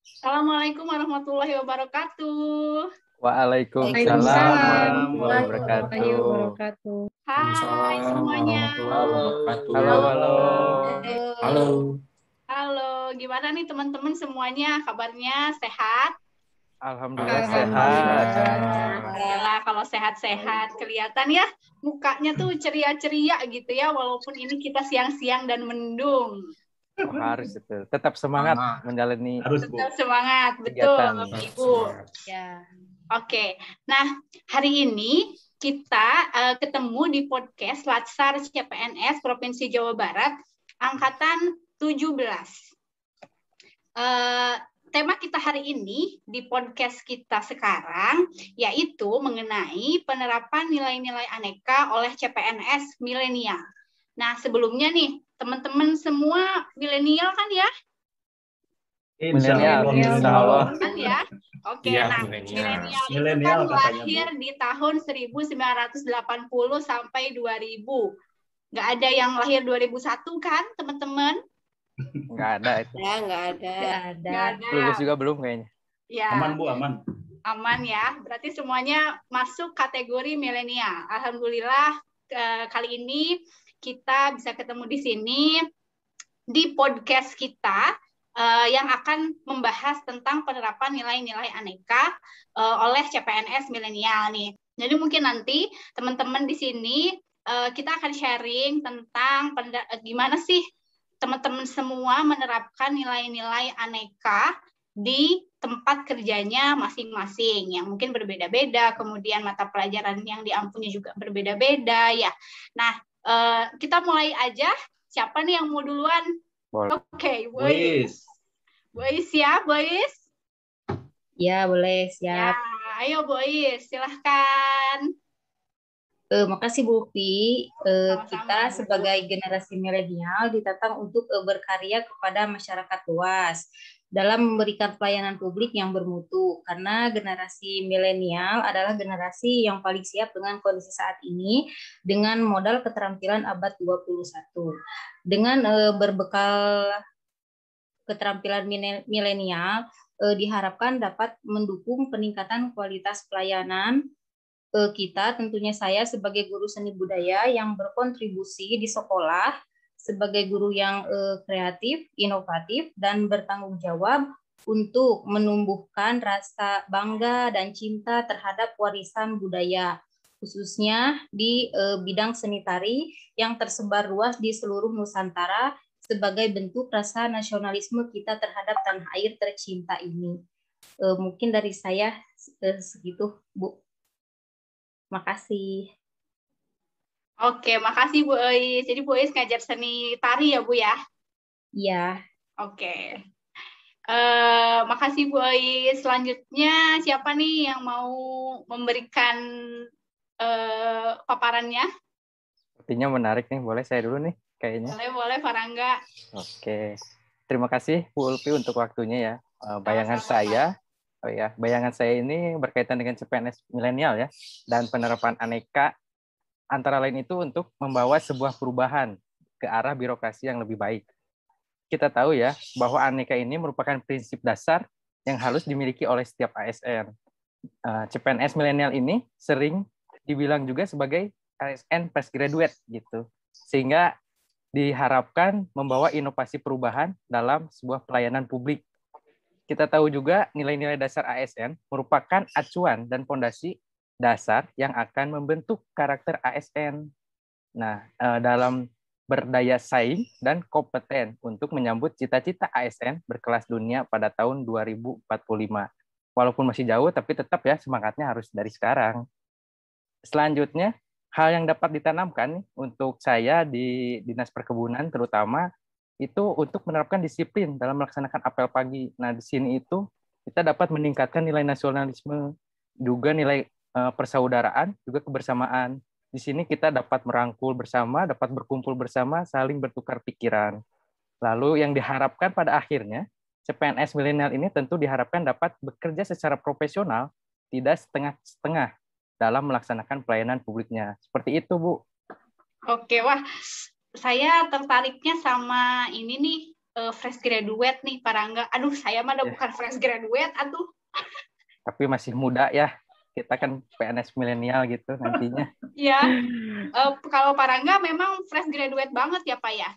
Assalamualaikum warahmatullahi wabarakatuh. Waalaikumsalam warahmatullahi wabarakatuh. Hai semuanya. Halo. Halo, gimana nih teman-teman semuanya? Kabarnya sehat? Alhamdulillah sehat. Alhamdulillah kalau sehat-sehat. Kelihatan ya mukanya tuh ceria-ceria gitu ya, walaupun ini kita siang-siang dan mendung. Harus itu. Tetap semangat menjalani Tetap semangat, betul kegiatan. Bapak Ibu. Ya. Oke. Nah, hari ini kita ketemu di podcast Latsar CPNS Provinsi Jawa Barat angkatan 17. Tema kita hari ini di podcast kita sekarang yaitu mengenai penerapan nilai-nilai aneka oleh CPNS milenial. Nah, sebelumnya nih, teman-teman semua milenial kan ya? Milenial, insya Allah. Kan ya? Oke, Iya, nah milenial itu kan lahir di tahun 1980 sampai 2000. Nggak ada yang lahir 2001 kan, teman-teman? Nggak ada itu. Ya, nggak ada. Lulus juga belum kayaknya. Ya. Aman, Bu, aman. Aman ya, berarti semuanya masuk kategori milenial. Alhamdulillah kali ini kita bisa ketemu di sini di podcast kita yang akan membahas tentang penerapan nilai-nilai aneka oleh CPNS milenial nih. Jadi mungkin nanti teman-teman di sini kita akan sharing tentang gimana sih teman-teman semua menerapkan nilai-nilai aneka di tempat kerjanya masing-masing yang mungkin berbeda-beda, kemudian mata pelajaran yang diampuni juga berbeda-beda ya. Nah, kita mulai aja. Siapa nih yang mau duluan? Oke, Bois. Bois ya, Bois? Ya, boleh, siap. Ya, ayo Bois, silahkan. Makasih Bu Upi. Kita sebagai generasi milenial ditantang untuk berkarya kepada masyarakat luas dalam memberikan pelayanan publik yang bermutu, karena generasi milenial adalah generasi yang paling siap dengan kondisi saat ini dengan modal keterampilan abad 21. Dengan berbekal keterampilan milenial diharapkan dapat mendukung peningkatan kualitas pelayanan kita. Tentunya saya sebagai guru seni budaya yang berkontribusi di sekolah sebagai guru yang kreatif, inovatif, dan bertanggung jawab untuk menumbuhkan rasa bangga dan cinta terhadap warisan budaya, khususnya di bidang seni tari yang tersebar luas di seluruh Nusantara sebagai bentuk rasa nasionalisme kita terhadap tanah air tercinta ini. Mungkin dari saya segitu, Bu. Makasih. Oke, makasih Bu Eis. Jadi Bu Eis ngajar seni tari ya Bu ya? Iya. Oke. Makasih Bu Eis. Selanjutnya siapa nih yang mau memberikan paparannya? Sepertinya menarik nih. Boleh saya dulu nih kayaknya. Boleh Farangga. Oke. Terima kasih Bu Ulpi untuk waktunya ya. Bayangan saya ini berkaitan dengan CPNS milenial ya, dan penerapan aneka antara lain itu untuk membawa sebuah perubahan ke arah birokrasi yang lebih baik. Kita tahu ya bahwa aneka ini merupakan prinsip dasar yang harus dimiliki oleh setiap ASN. CPNS milenial ini sering dibilang juga sebagai ASN fresh graduate gitu, sehingga diharapkan membawa inovasi perubahan dalam sebuah pelayanan publik. Kita tahu juga nilai-nilai dasar ASN merupakan acuan dan fondasi dasar yang akan membentuk karakter ASN. Nah, dalam berdaya saing dan kompeten untuk menyambut cita-cita ASN berkelas dunia pada tahun 2045. Walaupun masih jauh, tapi tetap ya semangatnya harus dari sekarang. Selanjutnya, hal yang dapat ditanamkan untuk saya di Dinas Perkebunan terutama itu untuk menerapkan disiplin dalam melaksanakan apel pagi. Nah, di sini itu kita dapat meningkatkan nilai nasionalisme, juga nilai persaudaraan, juga kebersamaan. Di sini kita dapat merangkul bersama, dapat berkumpul bersama, saling bertukar pikiran. Lalu yang diharapkan pada akhirnya, CPNS milenial ini tentu diharapkan dapat bekerja secara profesional, tidak setengah-setengah dalam melaksanakan pelayanan publiknya. Seperti itu, Bu. Oke, wah, saya tertariknya sama ini nih, fresh graduate nih, Parangga. Aduh, saya mah udah bukan fresh graduate, aduh. Tapi masih muda ya. Kita kan PNS milenial gitu nantinya. Ya, kalau Parangga memang fresh graduate banget ya, Pak ya?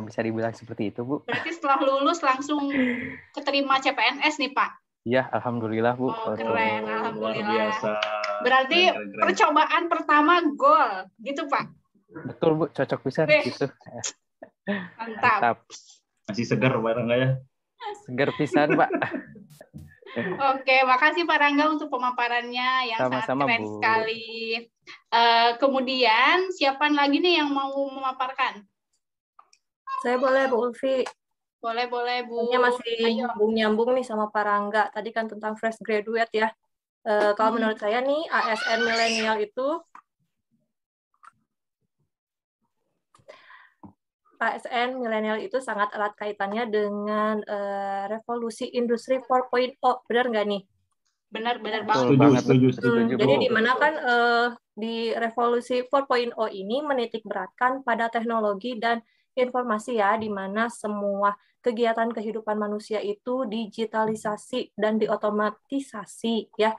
Bisa dibilang seperti itu, Bu. Berarti setelah lulus langsung keterima CPNS nih, Pak? Iya, alhamdulillah, Bu. Oh, keren, alhamdulillah. Luar biasa. Berarti keren. percobaan pertama gol, gitu, Pak? Betul, Bu. Cocok pisan gitu. Mantap. Masih segar barang nggak ya? Segar pisan, Pak. Oke, makasih Pak Rangga untuk pemaparannya yang Sama-sama, sangat keren Bu. sekali. Kemudian, siapa lagi nih yang mau memaparkan? Saya boleh, Bu Ulfi. Boleh, Bu. Ini masih nyambung nih sama Pak Rangga. Tadi kan tentang fresh graduate ya. Kalau menurut saya nih, ASN milenial itu sangat erat kaitannya dengan revolusi industri 4.0. Benar nggak nih? Benar banget. Setuju. Jadi di mana kan di revolusi 4.0 ini menitik beratkan pada teknologi dan informasi ya, di mana semua kegiatan kehidupan manusia itu digitalisasi dan diotomatisasi ya.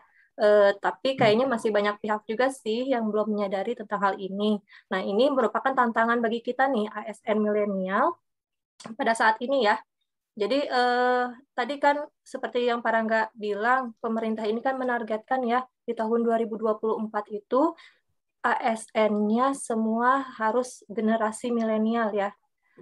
Tapi kayaknya masih banyak pihak juga sih yang belum menyadari tentang hal ini. Nah, ini merupakan tantangan bagi kita nih, ASN milenial, pada saat ini ya. Jadi, tadi kan seperti yang Pak Rangga bilang, pemerintah ini kan menargetkan ya, di tahun 2024 itu, ASN-nya semua harus generasi milenial ya,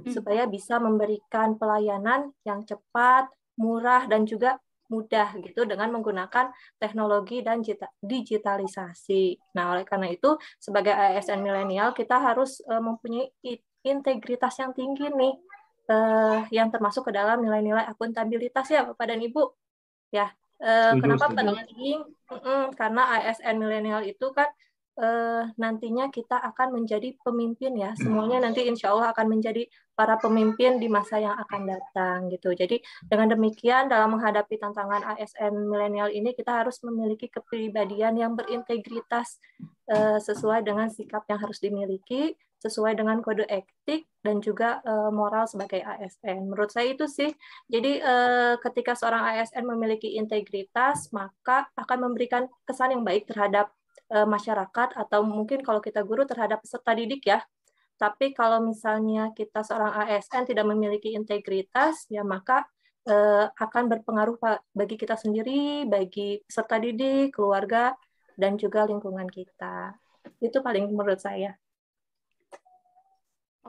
supaya bisa memberikan pelayanan yang cepat, murah, dan juga mudah gitu dengan menggunakan teknologi dan digitalisasi. Nah, oleh karena itu sebagai ASN milenial kita harus mempunyai integritas yang tinggi nih, yang termasuk ke dalam nilai-nilai akuntabilitas ya Bapak dan Ibu. Ya, kenapa penting? Karena ASN milenial itu kan nantinya kita akan menjadi pemimpin ya, semuanya nanti insya Allah akan menjadi para pemimpin di masa yang akan datang gitu. Jadi dengan demikian dalam menghadapi tantangan ASN milenial ini kita harus memiliki kepribadian yang berintegritas sesuai dengan sikap yang harus dimiliki, sesuai dengan kode etik dan juga moral sebagai ASN. Menurut saya itu sih. Jadi ketika seorang ASN memiliki integritas maka akan memberikan kesan yang baik terhadap masyarakat atau mungkin kalau kita guru terhadap peserta didik ya. Tapi kalau misalnya kita seorang ASN tidak memiliki integritas ya maka akan berpengaruh bagi kita sendiri, bagi peserta didik, keluarga dan juga lingkungan kita. Itu paling menurut saya.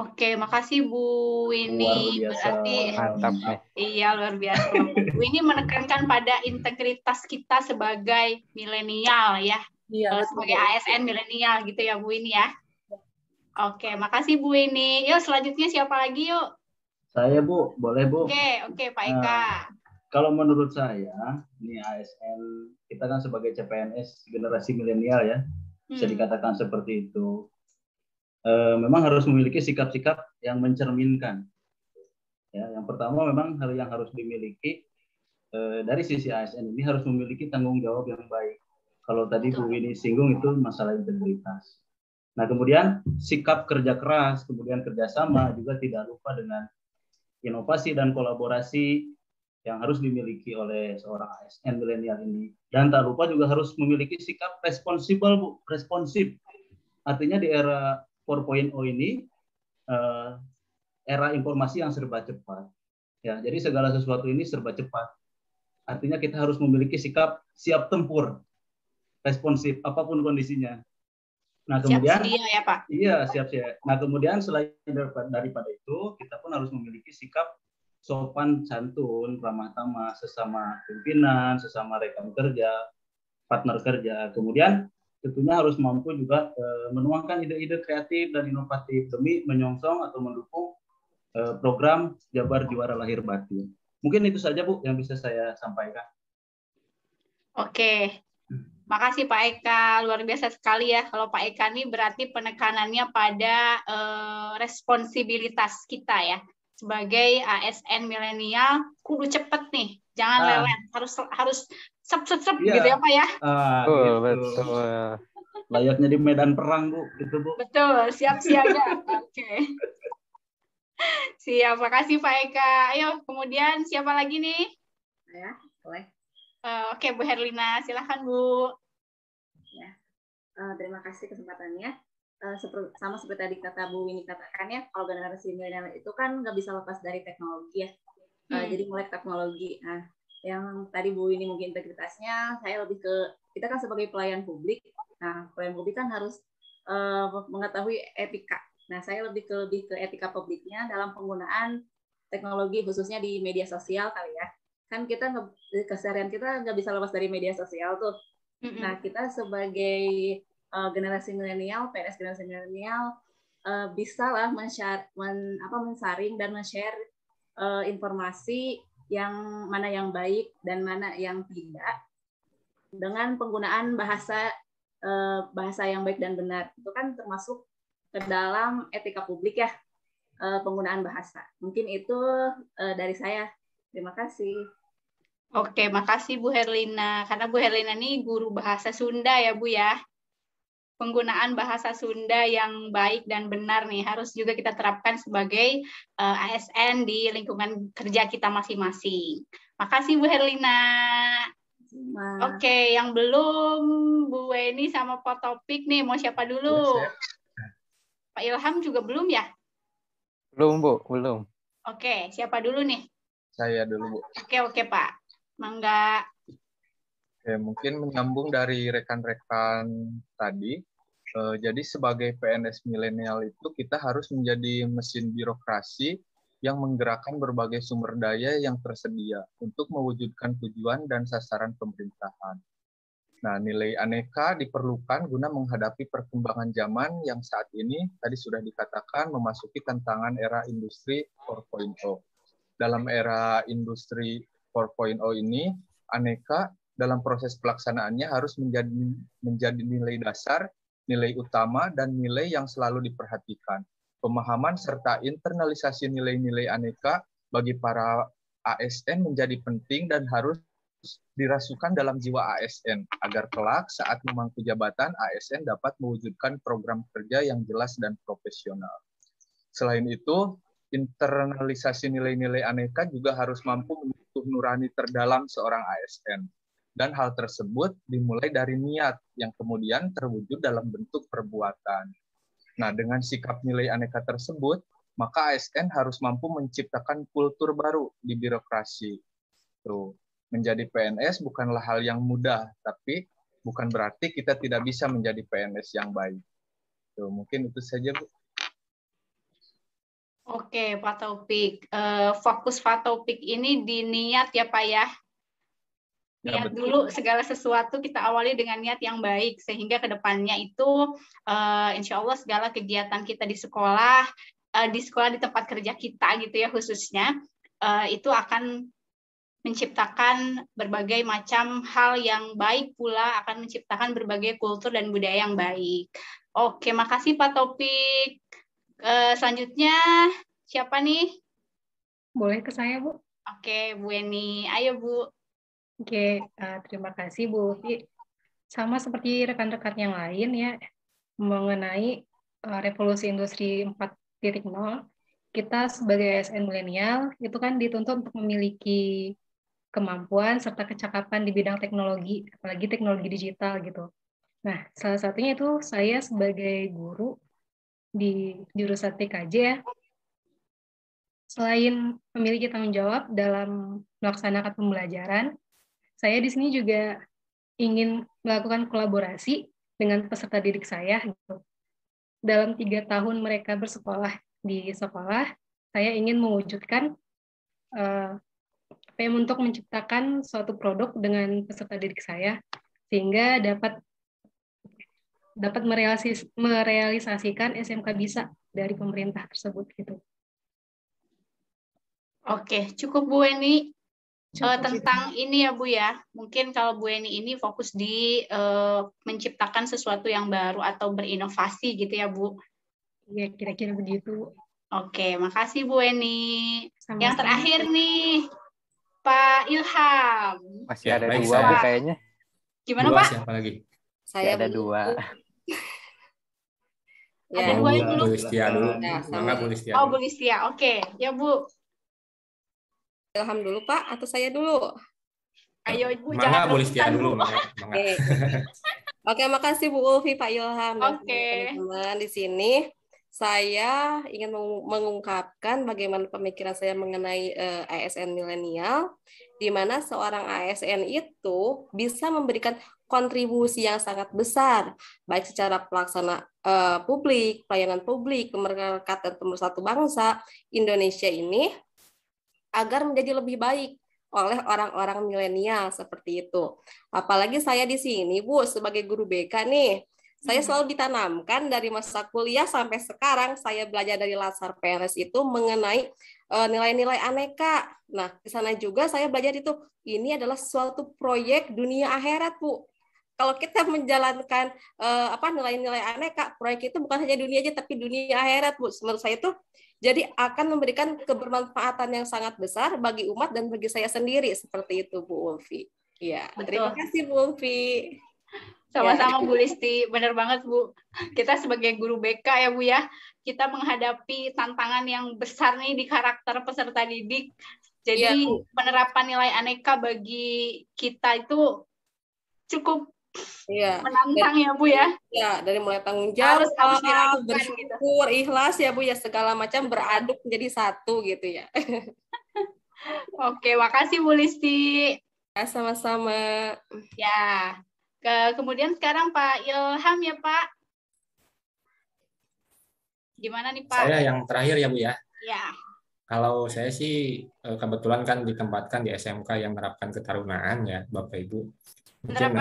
Oke, makasih Bu Winnie. Berarti mantap nih. Iya, luar biasa. Bu Winnie menekankan pada integritas kita sebagai milenial ya. Iya, sebagai ASN milenial gitu ya Bu Winnie ya. Oke, makasih Bu Winnie. Yuk selanjutnya siapa lagi yuk? Saya Bu, boleh Bu? Oke Pak Eka. Kalau menurut saya, ini ASN kita kan sebagai CPNS generasi milenial ya, bisa dikatakan seperti itu. Memang harus memiliki sikap-sikap yang mencerminkan. Ya, yang pertama memang hal yang harus dimiliki dari sisi ASN ini harus memiliki tanggung jawab yang baik. Kalau tadi Bu Winnie singgung itu masalah integritas. Nah kemudian sikap kerja keras, kemudian kerjasama juga tidak lupa dengan inovasi dan kolaborasi yang harus dimiliki oleh seorang ASN milenial ini. Dan tak lupa juga harus memiliki sikap responsibel Bu, responsif. Artinya di era 4.0 ini era informasi yang serba cepat. Ya, jadi segala sesuatu ini serba cepat. Artinya kita harus memiliki sikap siap tempur, responsif apapun kondisinya. Nah kemudian siap sedia ya Pak. Iya siap-siap. Nah kemudian selain daripada itu kita pun harus memiliki sikap sopan santun, ramah tamah sesama pimpinan, sesama rekan kerja, partner kerja. Kemudian tentunya harus mampu juga menuangkan ide-ide kreatif dan inovatif demi menyongsong atau mendukung program Jabar Juara Lahir Batin. Mungkin itu saja Bu yang bisa saya sampaikan. Oke. Makasih Pak Eka, luar biasa sekali ya. Kalau Pak Eka ini berarti penekanannya pada responsibilitas kita ya. Sebagai ASN milenial, kudu cepet nih, jangan lelet, harus sep gitu ya Pak ya. Betul. Layaknya di medan perang Bu, itu Bu. Betul, siap siaga. Oke. Siap, makasih Pak Eka. Ayo, kemudian siapa lagi nih? Ya, boleh. Oke, Bu Herlina, silakan Bu. Ya, terima kasih kesempatannya. Sama seperti tadi kata Bu Winnie katakan ya, kalau generasi milenial itu kan nggak bisa lepas dari teknologi ya. Jadi mulai teknologi. Nah, yang tadi Bu Winnie mungkin integritasnya, saya lebih ke, kita kan sebagai pelayan publik. Nah, pelayan publik kan harus mengetahui etika. Nah, saya lebih ke etika publiknya dalam penggunaan teknologi, khususnya di media sosial kali ya. Kan kita keseharian kita nggak bisa lepas dari media sosial tuh. Nah, kita sebagai generasi milenial, PNS generasi milenial, bisa lah mensaring dan men-share informasi yang mana yang baik dan mana yang tidak dengan penggunaan bahasa yang baik dan benar. Itu kan termasuk ke dalam etika publik ya, penggunaan bahasa. Mungkin itu dari saya. Terima kasih. Oke, makasih Bu Herlina. Karena Bu Herlina ini guru bahasa Sunda ya Bu ya. Penggunaan bahasa Sunda yang baik dan benar nih harus juga kita terapkan sebagai ASN di lingkungan kerja kita masing-masing. Makasih Bu Herlina. Oke, yang belum Bu Weni sama Pak Topik nih, mau siapa dulu? Pak Ilham juga belum ya? Belum Bu, belum. Oke, siapa dulu nih? Saya dulu Bu. Oke Pak, mangga. Oke, mungkin menyambung dari rekan-rekan tadi. Jadi sebagai PNS milenial itu kita harus menjadi mesin birokrasi yang menggerakkan berbagai sumber daya yang tersedia untuk mewujudkan tujuan dan sasaran pemerintahan. Nah, nilai aneka diperlukan guna menghadapi perkembangan zaman yang saat ini tadi sudah dikatakan memasuki tantangan era industri 4.0. Dalam era industri 4.0 ini, aneka dalam proses pelaksanaannya harus menjadi nilai dasar, nilai utama, dan nilai yang selalu diperhatikan. Pemahaman serta internalisasi nilai-nilai aneka bagi para ASN menjadi penting dan harus dirasukan dalam jiwa ASN, agar kelak saat memangku jabatan, ASN dapat mewujudkan program kerja yang jelas dan profesional. Selain itu, internalisasi nilai-nilai aneka juga harus mampu menyentuh nurani terdalam seorang ASN. Dan hal tersebut dimulai dari niat yang kemudian terwujud dalam bentuk perbuatan. Nah, dengan sikap nilai aneka tersebut, maka ASN harus mampu menciptakan kultur baru di birokrasi. Tuh, menjadi PNS bukanlah hal yang mudah, tapi bukan berarti kita tidak bisa menjadi PNS yang baik. Tuh, mungkin itu saja, Bu. Oke, Pak Taufik. Fokus Pak Taufik ini di niat ya, Pak ya? Niat dulu, segala sesuatu kita awali dengan niat yang baik, sehingga kedepannya itu insya Allah segala kegiatan kita di sekolah di tempat kerja kita gitu ya khususnya, itu akan menciptakan berbagai macam hal yang baik pula, akan menciptakan berbagai kultur dan budaya yang baik. Oke, makasih Pak Topik. Selanjutnya siapa nih? Boleh ke saya, Bu? Oke, Bu Eni. Ayo, Bu. Oke, terima kasih Bu Ufi. Sama seperti rekan-rekan yang lain ya, mengenai revolusi industri 4.0, kita sebagai ASN milenial itu kan dituntut untuk memiliki kemampuan serta kecakapan di bidang teknologi, apalagi teknologi digital gitu. Nah, salah satunya itu saya sebagai guru di jurusan TKJ ya, selain memiliki tanggung jawab dalam melaksanakan pembelajaran, saya di sini juga ingin melakukan kolaborasi dengan peserta didik saya. Gitu. Dalam 3 tahun mereka bersekolah di sekolah, saya ingin mewujudkan untuk menciptakan suatu produk dengan peserta didik saya, sehingga dapat merealisasikan SMK Bisa dari pemerintah tersebut. Gitu. Oke, cukup Bu Eni. Tentang ini ya Bu ya, mungkin kalau Bu Eni ini fokus di menciptakan sesuatu yang baru atau berinovasi gitu ya Bu. Iya, kira-kira begitu. Oke, makasih Bu Eni. Sama-sama. Yang terakhir nih, Pak Ilham. Masih ada dua Bu kayaknya. Gimana dua, Pak? Siapa lagi? Saya ada dua. Ada dua yang belum. Bu Listia dulu. Ya, Mangga Bu Listia Oh, dulu. Bu Listia. Oke, ya Bu. Ilham dulu Pak atau saya dulu? Ayo Ibu, Mangga jangan Bu Listia rebutan, dulu. Bu. Mangga. Oke. Oke, makasih Bu Ulfi, Pak Ilham, dan Oke. teman-teman di sini. Saya ingin mengungkapkan bagaimana pemikiran saya mengenai ASN milenial, di mana seorang ASN itu bisa memberikan kontribusi yang sangat besar, baik secara pelaksana publik, pelayanan publik, pemerintah dan pemersatu bangsa Indonesia ini, agar menjadi lebih baik oleh orang-orang milenial seperti itu. Apalagi saya di sini, Bu, sebagai guru BK nih, saya selalu ditanamkan dari masa kuliah sampai sekarang, saya belajar dari Latsar PNS itu mengenai nilai-nilai aneka. Nah, di sana juga saya belajar itu, ini adalah suatu proyek dunia akhirat, Bu. Kalau kita menjalankan nilai-nilai aneka, proyek itu bukan hanya dunia aja, tapi dunia akhirat, Bu. Menurut saya itu jadi akan memberikan kebermanfaatan yang sangat besar bagi umat dan bagi saya sendiri, seperti itu, Bu Ulfi. Ya, terima kasih Bu Ulfi. Sama-sama Bu Listi, benar banget Bu. Kita sebagai guru BK ya Bu ya, kita menghadapi tantangan yang besar nih di karakter peserta didik. Jadi penerapan nilai aneka bagi kita itu cukup menantang ya Bu ya. Ya, dari mulai tanggung jawab, harus dilakukan, bersyukur, ikhlas ya Bu ya, segala macam beraduk menjadi satu gitu ya. Oke, makasih Bu Listi. Ya, sama-sama. Ya. Kemudian sekarang Pak Ilham ya Pak. Gimana nih Pak? Saya yang terakhir ya Bu ya. Ya. Kalau saya sih kebetulan kan ditempatkan di SMK yang menerapkan ketarunaan ya Bapak Ibu. Mungkin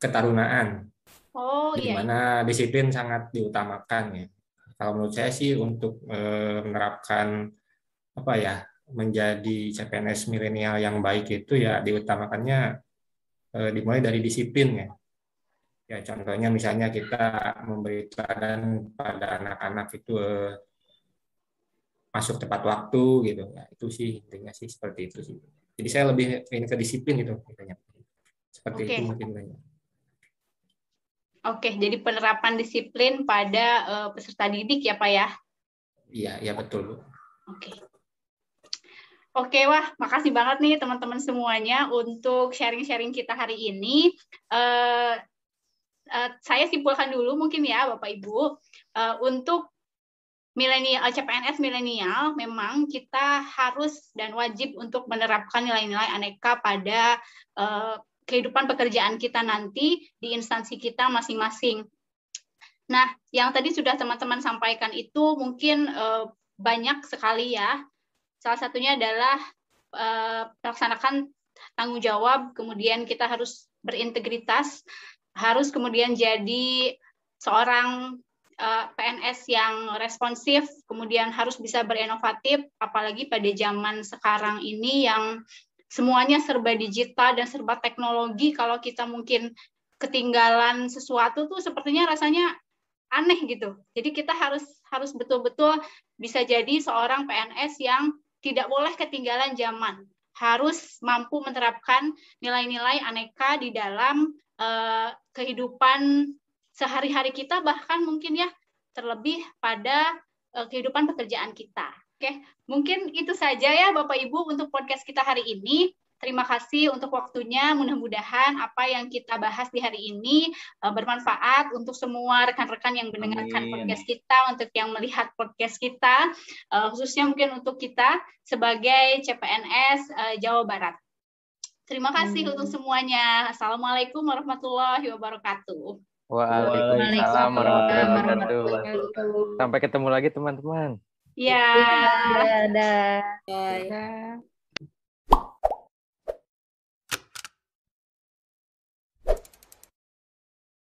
ketarunaan. Oh iya. Di mana disiplin sangat diutamakan ya. Kalau menurut saya sih untuk menerapkan menjadi CPNS milenial yang baik itu ya diutamakannya dimulai dari disiplin ya. Ya contohnya misalnya kita memberi teladan pada anak-anak itu masuk tepat waktu gitu. Ya, itu sih intinya sih seperti itu sih. Jadi saya lebih ingin ke disiplin gitu katanya. Seperti itu mungkin banyak. Oke, jadi penerapan disiplin pada peserta didik ya Pak ya? Iya betul. Oke, wah, makasih banget nih teman-teman semuanya untuk sharing-sharing kita hari ini. Saya simpulkan dulu mungkin ya Bapak Ibu, untuk CPNS milenial memang kita harus dan wajib untuk menerapkan nilai-nilai aneka pada kehidupan pekerjaan kita nanti di instansi kita masing-masing. Nah, yang tadi sudah teman-teman sampaikan itu mungkin banyak sekali ya. Salah satunya adalah melaksanakan tanggung jawab, kemudian kita harus berintegritas, harus kemudian jadi seorang PNS yang responsif, kemudian harus bisa berinovatif, apalagi pada zaman sekarang ini yang semuanya serba digital dan serba teknologi. Kalau kita mungkin ketinggalan sesuatu tuh sepertinya rasanya aneh gitu. Jadi kita harus betul-betul bisa jadi seorang PNS yang tidak boleh ketinggalan zaman. Harus mampu menerapkan nilai-nilai aneka di dalam kehidupan sehari-hari kita, bahkan mungkin ya terlebih pada kehidupan pekerjaan kita. Oke, mungkin itu saja ya Bapak Ibu untuk podcast kita hari ini. Terima kasih untuk waktunya. Mudah-mudahan apa yang kita bahas di hari ini bermanfaat untuk semua rekan-rekan yang mendengarkan podcast kita, untuk yang melihat podcast kita, khususnya mungkin untuk kita sebagai CPNS Jawa Barat. Terima kasih untuk semuanya. Assalamualaikum warahmatullahi wabarakatuh. Waalaikumsalam warahmatullahi wabarakatuh. Sampai ketemu lagi teman-teman. Ya. Dadah. Bye.